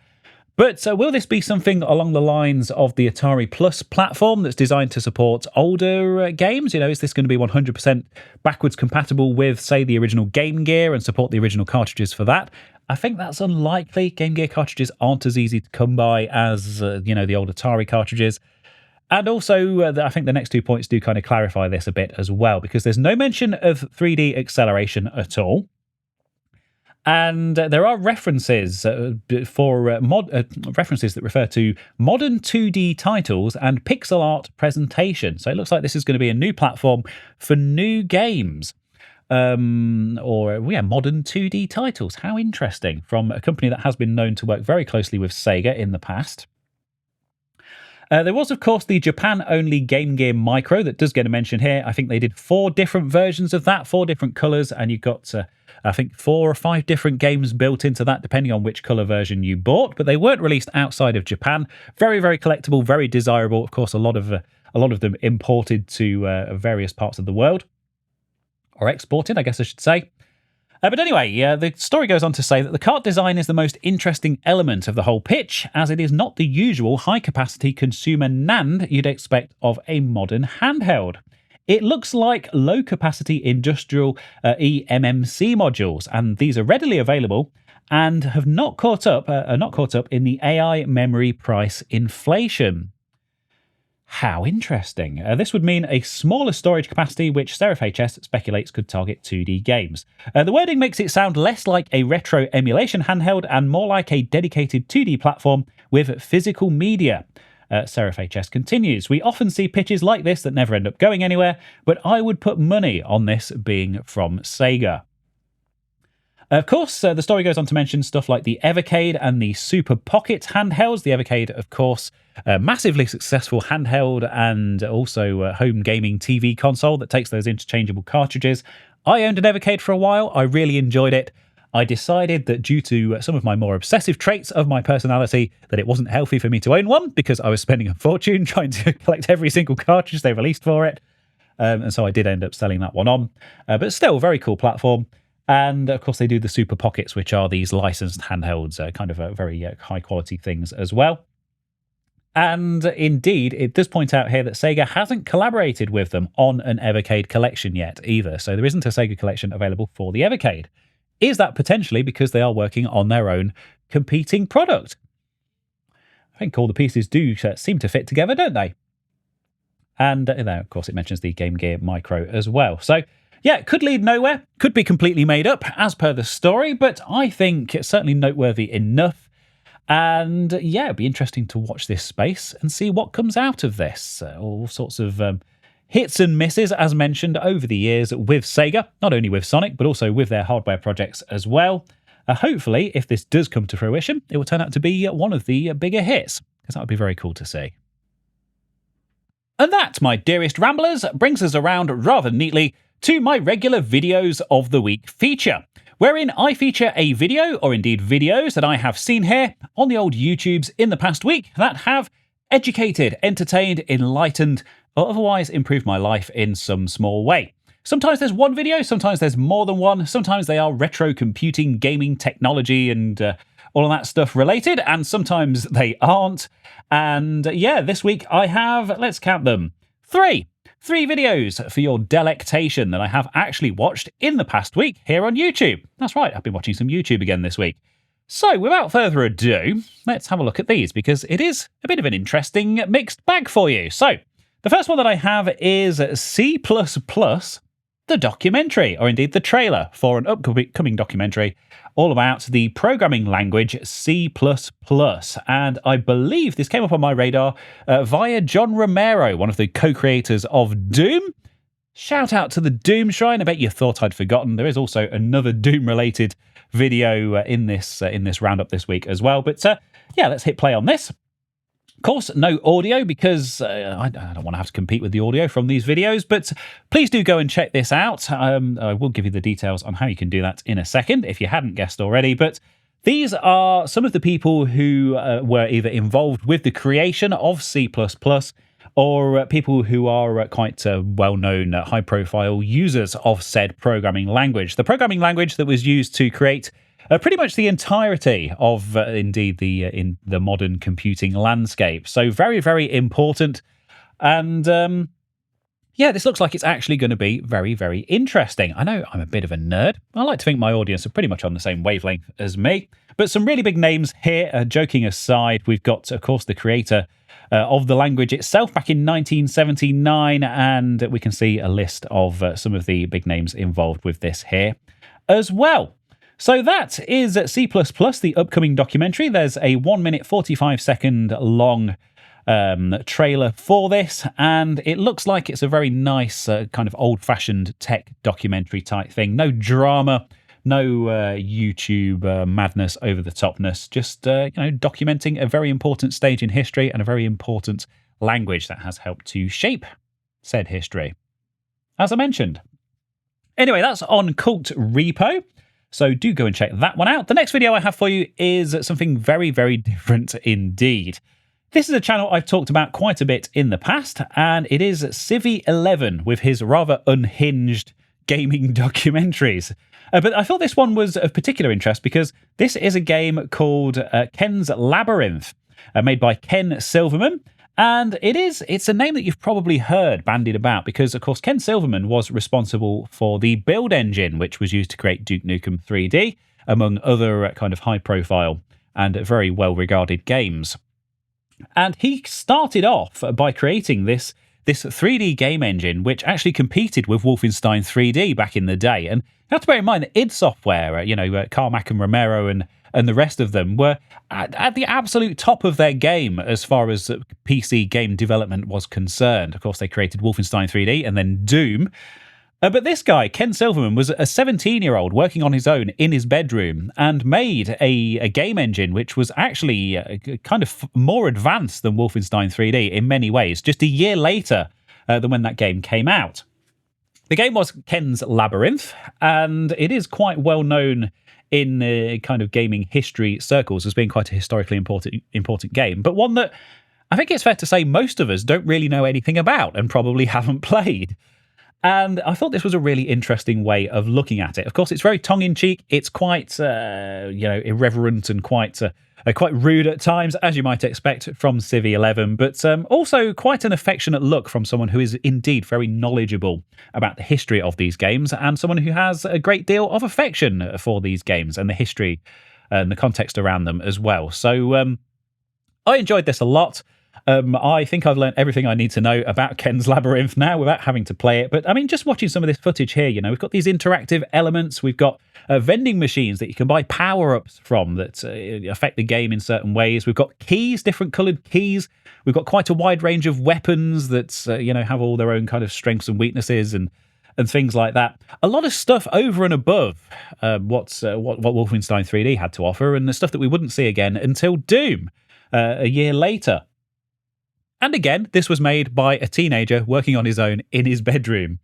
But will this be something along the lines of the Atari Plus platform that's designed to support older games? You know, is this going to be 100% backwards compatible with, say, the original Game Gear and support the original cartridges for that? I think that's unlikely. Game Gear cartridges aren't as easy to come by as, the old Atari cartridges. And also, I think the next 2 points do kind of clarify this a bit as well, because there's no mention of 3D acceleration at all. And there are references references that refer to modern 2D titles and pixel art presentation. So it looks like this is going to be a new platform for new games. Modern 2D titles. How interesting. From a company that has been known to work very closely with Sega in the past. There was, of course, the Japan-only Game Gear Micro that does get a mention here. I think they did 4 different versions of that, 4 different colours, and you got, I think, 4 or 5 different games built into that, depending on which colour version you bought. But they weren't released outside of Japan. Very, very collectible, very desirable. Of course, a lot of them imported to various parts of the world, or exported, I guess I should say. But anyway, the story goes on to say that the cart design is the most interesting element of the whole pitch, as it is not the usual high-capacity consumer NAND you'd expect of a modern handheld. It looks like low-capacity industrial eMMC modules, and these are readily available and have not caught up in the AI memory price inflation. How interesting. This would mean a smaller storage capacity, which SegaHS speculates could target 2D games. The wording makes it sound less like a retro emulation handheld and more like a dedicated 2D platform with physical media. SegaHS continues, we often see pitches like this that never end up going anywhere, but I would put money on this being from Sega. Of course, the story goes on to mention stuff like the Evercade and the Super Pocket handhelds. The Evercade, of course, a massively successful handheld and also a home gaming TV console that takes those interchangeable cartridges. I owned an Evercade for a while. I really enjoyed it. I decided that due to some of my more obsessive traits of my personality, that it wasn't healthy for me to own one because I was spending a fortune trying to collect every single cartridge they released for it. And so I did end up selling that one on. But still, very cool platform. And of course, they do the Super Pockets, which are these licensed handhelds, kind of very high quality things as well. And indeed, it does point out here that Sega hasn't collaborated with them on an Evercade collection yet either. So there isn't a Sega collection available for the Evercade. Is that potentially because they are working on their own competing product? I think all the pieces do seem to fit together, don't they? And of course, it mentions the Game Gear Micro as well. So yeah, it could lead nowhere, could be completely made up as per the story, but I think it's certainly noteworthy enough. And yeah, it'd be interesting to watch this space and see what comes out of this. All sorts of hits and misses, as mentioned, over the years with Sega, not only with Sonic, but also with their hardware projects as well. Hopefully, if this does come to fruition, it will turn out to be one of the bigger hits, because that would be very cool to see. And that, my dearest Ramblers, brings us around rather neatly to my regular Videos of the Week feature, wherein I feature a video, or indeed videos, that I have seen here on the old YouTubes in the past week that have educated, entertained, enlightened, or otherwise improved my life in some small way. Sometimes there's one video, sometimes there's more than one, sometimes they are retro computing, gaming, technology, and all of that stuff related, and sometimes they aren't. And yeah, this week I have, let's count them, three videos for your delectation that I have actually watched in the past week here on YouTube. That's right, I've been watching some YouTube again this week. So without further ado, let's have a look at these because it is a bit of an interesting mixed bag for you. So the first one that I have is C++, the documentary, or indeed the trailer for an upcoming documentary all about the programming language C++. And I believe this came up on my radar via John Romero, one of the co-creators of Doom. Shout out to the Doom Shrine. I bet you thought I'd forgotten. There is also another Doom-related video in this roundup this week as well. But yeah, let's hit play on this. Of course, no audio because I don't want to have to compete with the audio from these videos, but please do go and check this out. I will give you the details on how you can do that in a second if you hadn't guessed already. But these are some of the people who were either involved with the creation of C++ or people who are quite well-known, high-profile users of said programming language. The programming language that was used to create pretty much the entirety of, indeed, in the modern computing landscape. So very, very important. And yeah, this looks like it's actually going to be very, very interesting. I know I'm a bit of a nerd. I like to think my audience are pretty much on the same wavelength as me. But some really big names here. Joking aside, we've got, of course, the creator of the language itself back in 1979. And we can see a list of some of the big names involved with this here as well. So that is C++, the upcoming documentary. There's a 1 minute 45 second long trailer for this, and it looks like it's a very nice kind of old-fashioned tech documentary type thing. No drama, no YouTube madness over the topness, just documenting a very important stage in history and a very important language that has helped to shape said history, as I mentioned. Anyway, that's on Cult Repo. So do go and check that one out. The next video I have for you is something very, very different indeed. This is a channel I've talked about quite a bit in the past, and it is Civvy11 with his rather unhinged gaming documentaries. But I thought this one was of particular interest because this is a game called Ken's Labyrinth, made by Ken Silverman. And it's a name that you've probably heard bandied about because, of course, Ken Silverman was responsible for the build engine, which was used to create Duke Nukem 3D, among other kind of high-profile and very well-regarded games. And he started off by creating this 3D game engine, which actually competed with Wolfenstein 3D back in the day. And you have to bear in mind that id Software, Carmack and Romero and the rest of them were at the absolute top of their game as far as PC game development was concerned. Of course, they created Wolfenstein 3D and then Doom. But this guy, Ken Silverman, was a 17-year-old working on his own in his bedroom and made a game engine which was actually kind of more advanced than Wolfenstein 3D in many ways, just a year later than when that game came out. The game was Ken's Labyrinth, and it is quite well known in kind of gaming history circles as being quite a historically important game, but one that I think it's fair to say most of us don't really know anything about and probably haven't played. And I thought this was a really interesting way of looking at it. Of course, it's very tongue-in-cheek. It's quite, irreverent and quite rude at times, as you might expect from Civ 11, but also quite an affectionate look from someone who is indeed very knowledgeable about the history of these games and someone who has a great deal of affection for these games and the history and the context around them as well. So I enjoyed this a lot. I think I've learned everything I need to know about Ken's Labyrinth now without having to play it. But I mean, just watching some of this footage here, we've got these interactive elements. We've got vending machines that you can buy power-ups from that affect the game in certain ways. We've got keys, different coloured keys. We've got quite a wide range of weapons that, have all their own kind of strengths and weaknesses and things like that. A lot of stuff over and above what Wolfenstein 3D had to offer, and the stuff that we wouldn't see again until Doom a year later. And again, this was made by a teenager working on his own in his bedroom,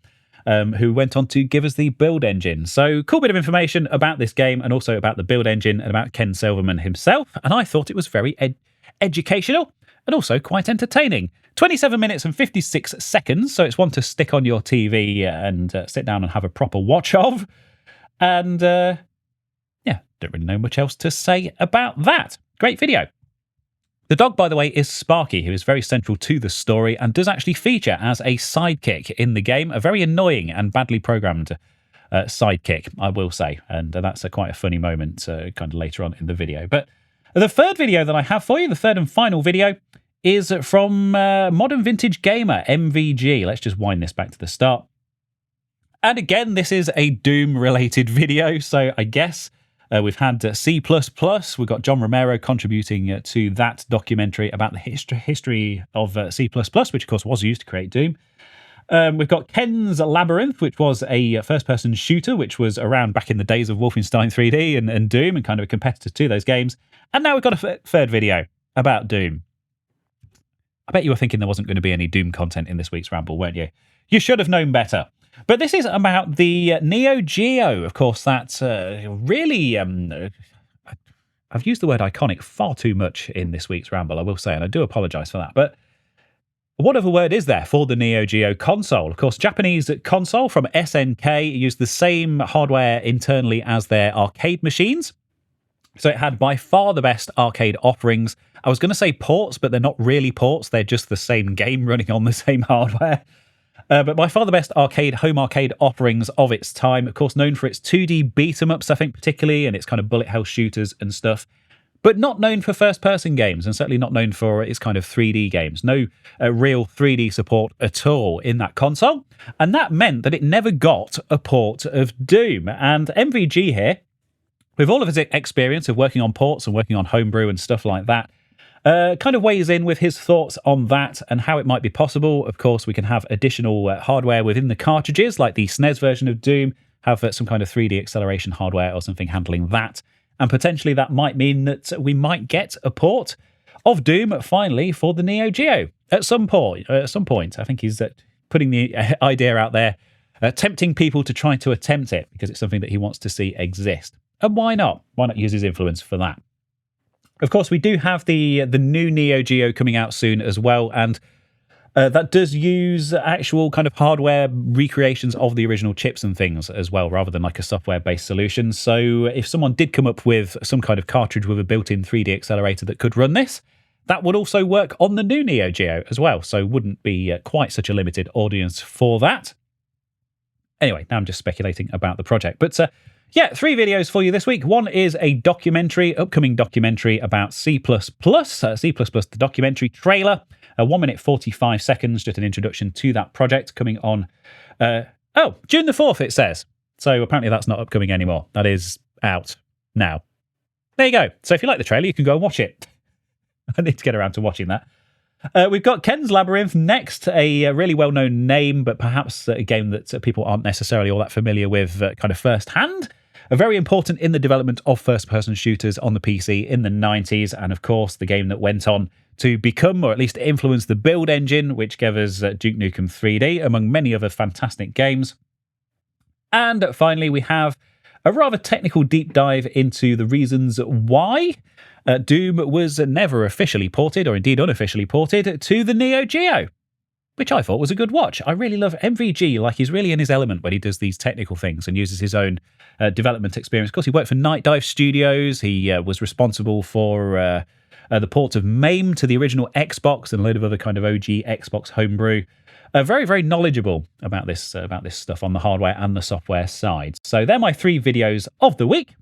who went on to give us the build engine. So cool bit of information about this game and also about the build engine and about Ken Silverman himself. And I thought it was very educational and also quite entertaining. 27 minutes and 56 seconds. So it's one to stick on your TV and sit down and have a proper watch of. And don't really know much else to say about that. Great video. The dog, by the way, is Sparky, who is very central to the story and does actually feature as a sidekick in the game, a very annoying and badly programmed sidekick, I will say. And that's quite a funny moment kind of later on in the video. But the third video that I have for you, the third and final video, is from Modern Vintage Gamer, MVG. Let's just wind this back to the start. And again, this is a Doom-related video, so I guess we've had C++. We've got John Romero contributing to that documentary about the history of C++, which of course was used to create Doom. We've got Ken's Labyrinth, which was a first-person shooter, which was around back in the days of Wolfenstein 3D and Doom, and kind of a competitor to those games. And now we've got a third video about Doom. I bet you were thinking there wasn't going to be any Doom content in this week's Ramble, weren't you? You should have known better. But this is about the Neo Geo. Of course, that's really... I've used the word iconic far too much in this week's Ramble, I will say, and I do apologise for that. But what other word is there for the Neo Geo console? Of course, Japanese console from SNK used the same hardware internally as their arcade machines. So it had by far the best arcade offerings. I was going to say ports, but they're not really ports. They're just the same game running on the same hardware. But by far the best home arcade offerings of its time. Of course, known for its 2D beat-em-ups, I think, particularly, and its kind of bullet hell shooters and stuff. But not known for first-person games, and certainly not known for its kind of 3D games. No real 3D support at all in that console. And that meant that it never got a port of Doom. And MVG here, with all of his experience of working on ports and working on homebrew and stuff like that, kind of weighs in with his thoughts on that and how it might be possible. Of course, we can have additional hardware within the cartridges, like the SNES version of Doom, have some kind of 3D acceleration hardware or something handling that. And potentially that might mean that we might get a port of Doom finally for the Neo Geo at some point. I think he's putting the idea out there, tempting people to try to attempt it because it's something that he wants to see exist. And why not? Why not use his influence for that? Of course, we do have the new Neo Geo coming out soon as well, and that does use actual kind of hardware recreations of the original chips and things as well, rather than like a software-based solution. So if someone did come up with some kind of cartridge with a built-in 3D accelerator that could run this, that would also work on the new Neo Geo as well, so wouldn't be quite such a limited audience for that. Anyway, now I'm just speculating about the project. But Yeah, 3 videos for you this week. One is a upcoming documentary about C++, the documentary trailer, 1 minute 45 seconds, just an introduction to that project coming on, June the 4th, it says. So apparently that's not upcoming anymore. That is out now. There you go. So if you like the trailer, you can go and watch it. I need to get around to watching that. We've got Ken's Labyrinth next, a really well-known name, but perhaps a game that people aren't necessarily all that familiar with kind of firsthand. Very important in the development of first-person shooters on the PC in the 90s, and of course the game that went on to become, or at least influence, the build engine, which gave us Duke Nukem 3D, among many other fantastic games. And finally, we have a rather technical deep dive into the reasons why Doom was never officially ported, or indeed unofficially ported, to the Neo Geo, which I thought was a good watch. I really love MVG, like he's really in his element when he does these technical things and uses his own development experience. Of course, he worked for Night Dive Studios. He was responsible for the ports of MAME to the original Xbox and a load of other kind of OG Xbox homebrew. Very, very knowledgeable about this stuff on the hardware and the software side. So they're my 3 videos of the week.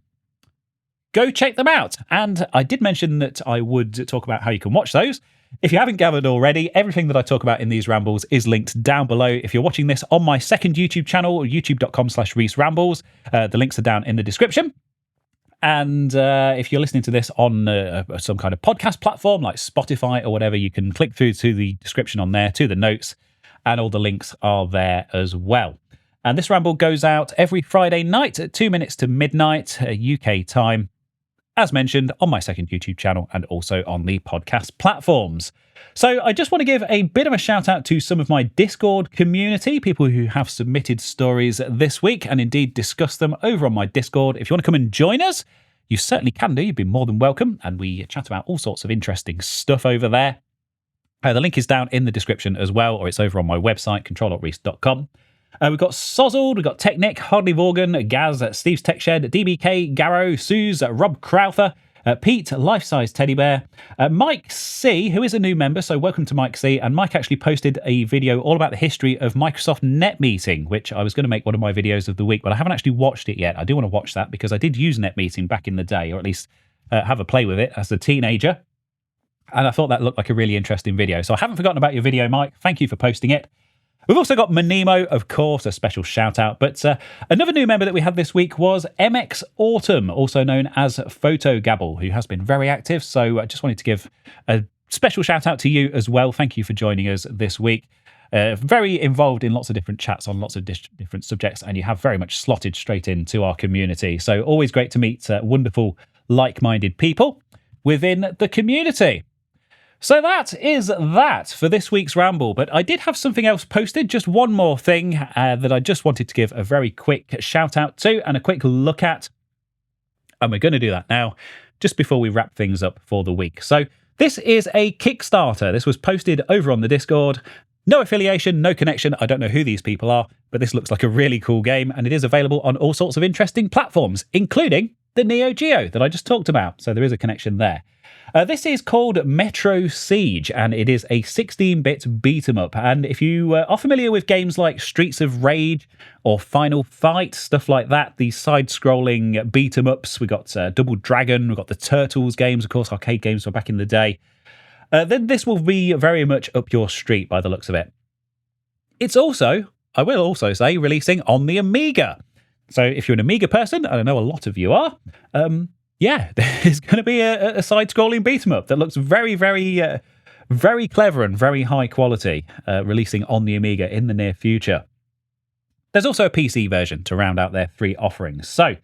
Go check them out. And I did mention that I would talk about how you can watch those. If you haven't gathered already, everything that I talk about in these rambles is linked down below. If you're watching this on my second YouTube channel, youtube.com/ReeseRambles, the links are down in the description. And if you're listening to this on some kind of podcast platform like Spotify or whatever, you can click through to the description on there, to the notes, and all the links are there as well. And this ramble goes out every Friday night at 2 minutes to midnight UK time, as mentioned, on my second YouTube channel and also on the podcast platforms. So I just want to give a bit of a shout out to some of my Discord community, people who have submitted stories this week and indeed discuss them over on my Discord. If you want to come and join us, you certainly can do. You've been more than welcome. And we chat about all sorts of interesting stuff over there. The link is down in the description as well, or it's over on my website, control.reese.com. We've got Sozzled, we've got Technic, Hardly Vorgan, Gaz, Steve's Tech Shed, DBK, Garrow, Suze, Rob Crowther, Pete, Life Size Teddy Bear, Mike C, who is a new member, so welcome to Mike C. And Mike actually posted a video all about the history of Microsoft NetMeeting, which I was going to make one of my videos of the week, but I haven't actually watched it yet. I do want to watch that because I did use NetMeeting back in the day, or at least have a play with it as a teenager. And I thought that looked like a really interesting video. So I haven't forgotten about your video, Mike. Thank you for posting it. We've also got Manemo, of course, a special shout out. But another new member that we had this week was MX Autumn, also known as Photo Gabble, who has been very active. So I just wanted to give a special shout out to you as well. Thank you for joining us this week. Very involved in lots of different chats on lots of different subjects, and you have very much slotted straight into our community. So always great to meet wonderful, like-minded people within the community. So that is that for this week's ramble, but I did have something else posted, just one more thing that I just wanted to give a very quick shout out to and a quick look at. And we're going to do that now, just before we wrap things up for the week. So this is a Kickstarter. This was posted over on the Discord. No affiliation, no connection. I don't know who these people are, but this looks like a really cool game, and it is available on all sorts of interesting platforms, including the Neo Geo that I just talked about. So there is a connection there. This is called Metro Siege, and it is a 16-bit beat-em-up. And if you are familiar with games like Streets of Rage or Final Fight, stuff like that, these side-scrolling beat-em-ups, we got Double Dragon, we've got the Turtles games, of course, arcade games from back in the day, then this will be very much up your street by the looks of it. It's also, I will also say, releasing on the Amiga. So if you're an Amiga person, and I know a lot of you are, yeah, there's going to be a side-scrolling beat-em-up that looks very, very, very clever and very high quality, releasing on the Amiga in the near future. There's also a PC version to round out their 3 offerings. So,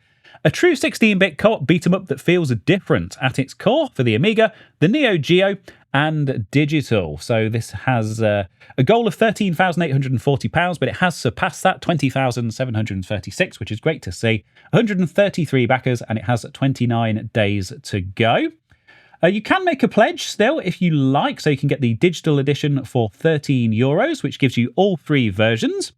a true 16-bit co-op beat-em-up that feels different at its core for the Amiga, the Neo Geo, and digital. So this has a goal of £13,840, but it has surpassed that, 20,736, which is great to see. 133 backers, and it has 29 days to go. You can make a pledge still if you like, so you can get the digital edition for €13, which gives you all 3 versions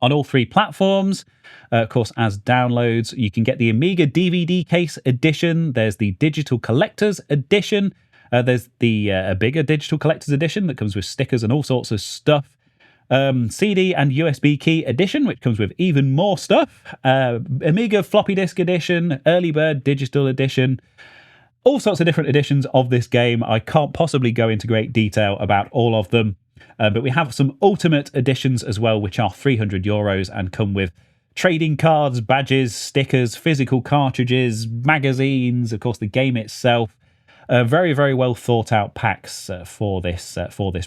on all 3 platforms. Of course, as downloads, you can get the Amiga DVD case edition. There's the digital collector's edition. There's the bigger digital collector's edition that comes with stickers and all sorts of stuff. CD and USB key edition, which comes with even more stuff. Amiga floppy disk edition, early bird digital edition. All sorts of different editions of this game. I can't possibly go into great detail about all of them. But we have some ultimate editions as well, which are €300 and come with trading cards, badges, stickers, physical cartridges, magazines, of course, the game itself. Very, very well thought out packs for this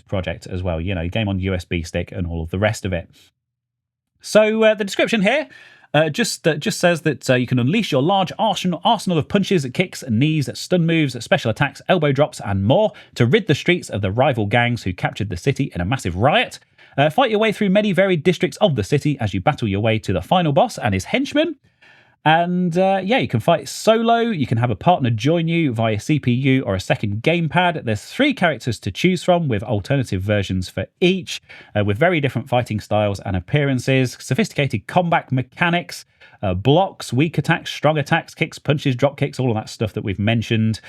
project as well. You know, game on USB stick and all of the rest of it. So the description here just says that you can unleash your large arsenal of punches, kicks, knees, stun moves, special attacks, elbow drops, and more to rid the streets of the rival gangs who captured the city in a massive riot. Fight your way through many varied districts of the city as you battle your way to the final boss and his henchmen. And yeah, you can fight solo. You can have a partner join you via CPU or a second gamepad. There's 3 characters to choose from with alternative versions for each, with very different fighting styles and appearances, sophisticated combat mechanics, blocks, weak attacks, strong attacks, kicks, punches, drop kicks, all of that stuff that we've mentioned.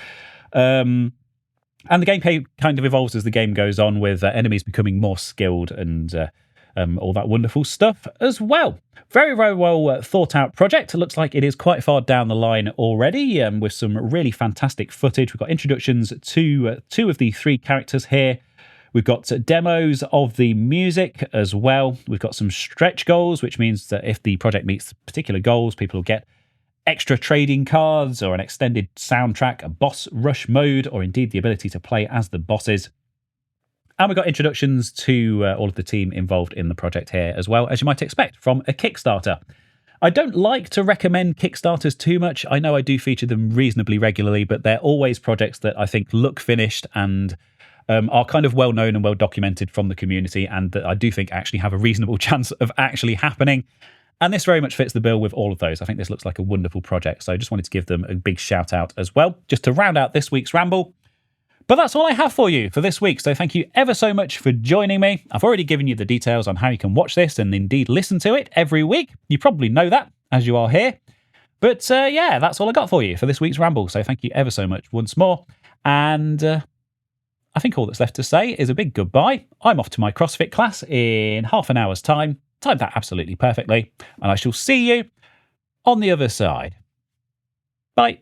And the gameplay kind of evolves as the game goes on, with enemies becoming more skilled and all that wonderful stuff as well. Very, very well thought out project. It looks like it is quite far down the line already, with some really fantastic footage. We've got introductions to 2 of the 3 characters here. We've got demos of the music as well. We've got some stretch goals, which means that if the project meets particular goals, people will get extra trading cards or an extended soundtrack, a boss rush mode, or indeed the ability to play as the bosses. And we've got introductions to all of the team involved in the project here as well, as you might expect from a Kickstarter. I don't like to recommend Kickstarters too much. I know I do feature them reasonably regularly, but they're always projects that I think look finished and are kind of well known and well documented from the community, and that I do think actually have a reasonable chance of actually happening. And this very much fits the bill with all of those. I think this looks like a wonderful project. So I just wanted to give them a big shout out as well, just to round out this week's Ramble. But that's all I have for you for this week. So thank you ever so much for joining me. I've already given you the details on how you can watch this and indeed listen to it every week. You probably know that as you are here. But yeah, that's all I got for you for this week's Ramble. So thank you ever so much once more. And I think all that's left to say is a big goodbye. I'm off to my CrossFit class in half an hour's time. Timed that absolutely perfectly. And I shall see you on the other side. Bye.